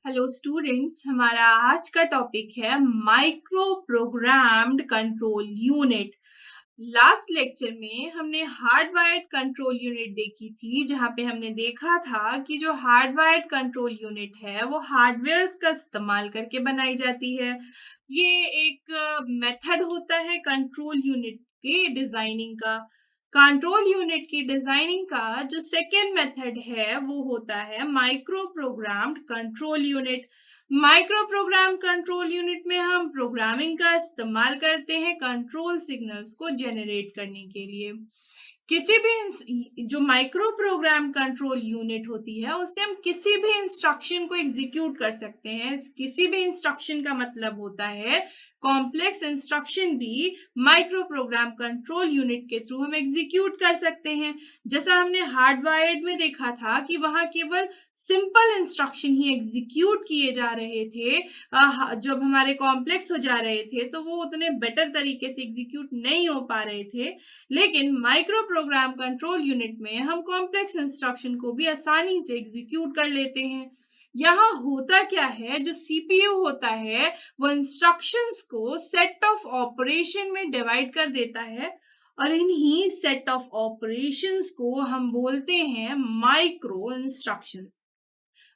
Hello students, हमारा आज का टॉपिक है micro programmed control unit. Last lecture में हमने हार्डवायर्ड कंट्रोल यूनिट देखी थी, जहां पे हमने देखा था कि जो हार्डवायर्ड कंट्रोल यूनिट है वो हार्डवेयर का इस्तेमाल करके बनाई जाती है। ये एक मेथड होता है कंट्रोल यूनिट के डिजाइनिंग का। कंट्रोल यूनिट की डिजाइनिंग का जो सेकेंड मेथड है वो होता है micro programmed control unit. Micro program control unit में हम प्रोग्रामिंग का इस्तेमाल करते हैं कंट्रोल सिग्नल्स को जनरेट करने के लिए। किसी भी जो माइक्रो प्रोग्राम कंट्रोल यूनिट होती है उससे हम किसी भी इंस्ट्रक्शन को एग्जीक्यूट कर सकते हैं। किसी भी इंस्ट्रक्शन का मतलब होता है कॉम्प्लेक्स इंस्ट्रक्शन भी माइक्रो प्रोग्राम कंट्रोल यूनिट के थ्रू हम एग्जीक्यूट कर सकते हैं। जैसा हमने हार्डवायर्ड में देखा था कि वहां केवल सिंपल इंस्ट्रक्शन ही एग्जीक्यूट किए जा रहे थे। जब हमारे कॉम्प्लेक्स हो जा रहे थे तो वो उतने बेटर तरीके से एग्जीक्यूट नहीं हो पा रहे थे। लेकिन माइक्रो प्रोग्राम कंट्रोल यूनिट में हम कॉम्प्लेक्स इंस्ट्रक्शन को भी आसानी से एग्जीक्यूट कर लेते हैं। यहाँ होता क्या है, जो सीपीयू होता है वो इंस्ट्रक्शंस को सेट ऑफ ऑपरेशन में डिवाइड कर देता है और इन्हीं सेट ऑफ ऑपरेशंस को हम बोलते हैं माइक्रो इंस्ट्रक्शंस।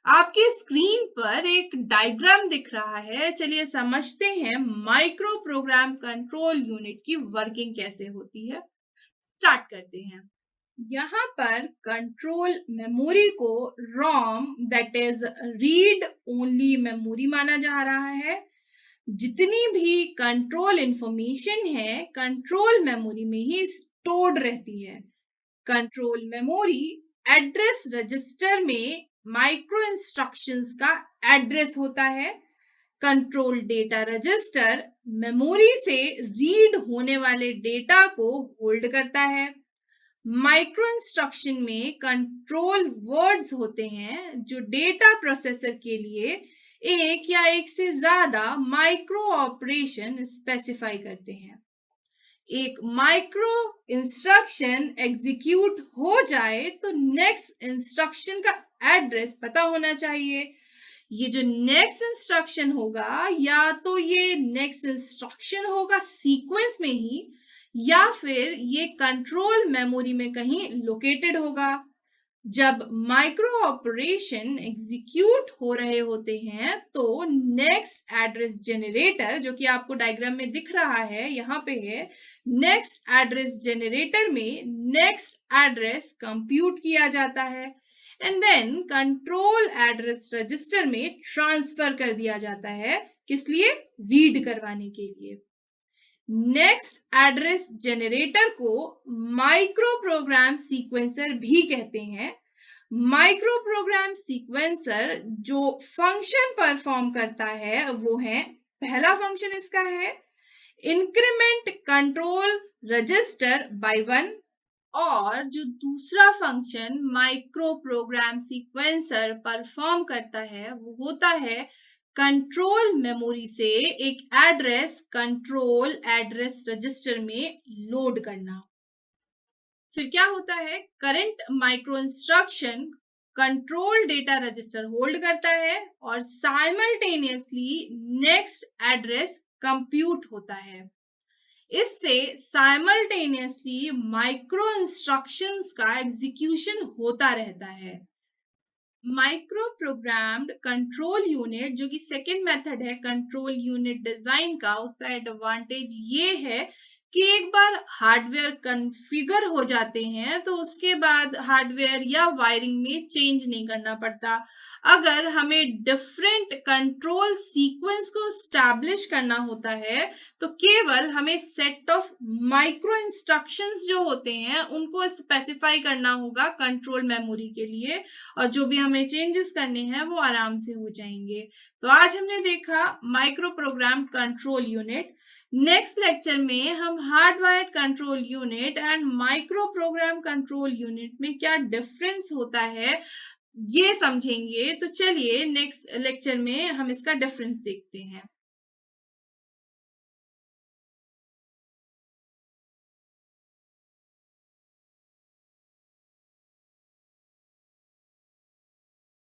आपकी स्क्रीन पर एक डायग्राम दिख रहा है, चलिए समझते हैं माइक्रो प्रोग्राम कंट्रोल यूनिट की वर्किंग कैसे होती है। स्टार्ट करते हैं। यहाँ पर कंट्रोल मेमोरी को ROM that is read only memory माना जा रहा है। जितनी भी कंट्रोल इंफॉर्मेशन है कंट्रोल मेमोरी में ही स्टोर्ड रहती है। कंट्रोल मेमोरी एड्रेस रजिस्टर में माइक्रो इंस्ट्रक्शंस का एड्रेस होता है। कंट्रोल डेटा रजिस्टर मेमोरी से रीड होने वाले डेटा को होल्ड करता है। माइक्रो इंस्ट्रक्शन में कंट्रोल वर्ड्स होते हैं जो डेटा प्रोसेसर के लिए एक या एक से ज्यादा माइक्रो ऑपरेशन स्पेसिफाई करते हैं। एक माइक्रो इंस्ट्रक्शन एग्जीक्यूट हो जाए तो नेक्स्ट इंस्ट्रक्शन का एड्रेस पता होना चाहिए। ये जो नेक्स्ट इंस्ट्रक्शन होगा या तो ये नेक्स्ट इंस्ट्रक्शन होगा सीक्वेंस में ही या फिर ये कंट्रोल मेमोरी में कहीं लोकेटेड होगा। जब माइक्रो ऑपरेशन एग्जीक्यूट हो रहे होते हैं तो नेक्स्ट एड्रेस जनरेटर, जो कि आपको डायग्राम में दिख रहा है यहाँ पे है, नेक्स्ट एड्रेस जनरेटर में नेक्स्ट एड्रेस कंप्यूट किया जाता है and then control address register में ट्रांसफर कर दिया जाता है। किस लिए? रीड करवाने के लिए। नेक्स्ट एड्रेस जनरेटर को माइक्रो प्रोग्राम सीक्वेंसर भी कहते हैं। माइक्रो प्रोग्राम सीक्वेंसर जो फंक्शन परफॉर्म करता है वो है, पहला फंक्शन इसका है इंक्रीमेंट कंट्रोल रजिस्टर बाय 1 और जो दूसरा function micro program sequencer perform करता है वो होता है कंट्रोल मेमोरी से एक एड्रेस कंट्रोल एड्रेस रजिस्टर में लोड करना। फिर क्या होता है, current micro instruction control data register hold करता है और साइमल्टेनियसली नेक्स्ट एड्रेस कंप्यूट होता है। इससे साइमल्टेनियसली माइक्रो इंस्ट्रक्शंस का एग्जीक्यूशन होता रहता है। माइक्रो प्रोग्राम्ड कंट्रोल यूनिट, जो कि सेकेंड मेथड है कंट्रोल यूनिट डिजाइन का, उसका एडवांटेज ये है कि एक बार हार्डवेयर कॉन्फ़िगर हो जाते हैं तो उसके बाद हार्डवेयर या वायरिंग में चेंज नहीं करना पड़ता। अगर हमें डिफरेंट कंट्रोल सीक्वेंस को स्टैब्लिश करना होता है तो केवल हमें सेट ऑफ माइक्रो इंस्ट्रक्शंस जो होते हैं उनको स्पेसिफाई करना होगा कंट्रोल मेमोरी के लिए, और जो भी हमें चेंजेस करने हैं वो आराम से हो जाएंगे। तो आज हमने देखा micro program control unit. Next lecture में हम hardwired control unit and micro program control unit में क्या डिफरेंस होता है ये समझेंगे। तो चलिए नेक्स्ट लेक्चर में हम इसका डिफरेंस देखते हैं।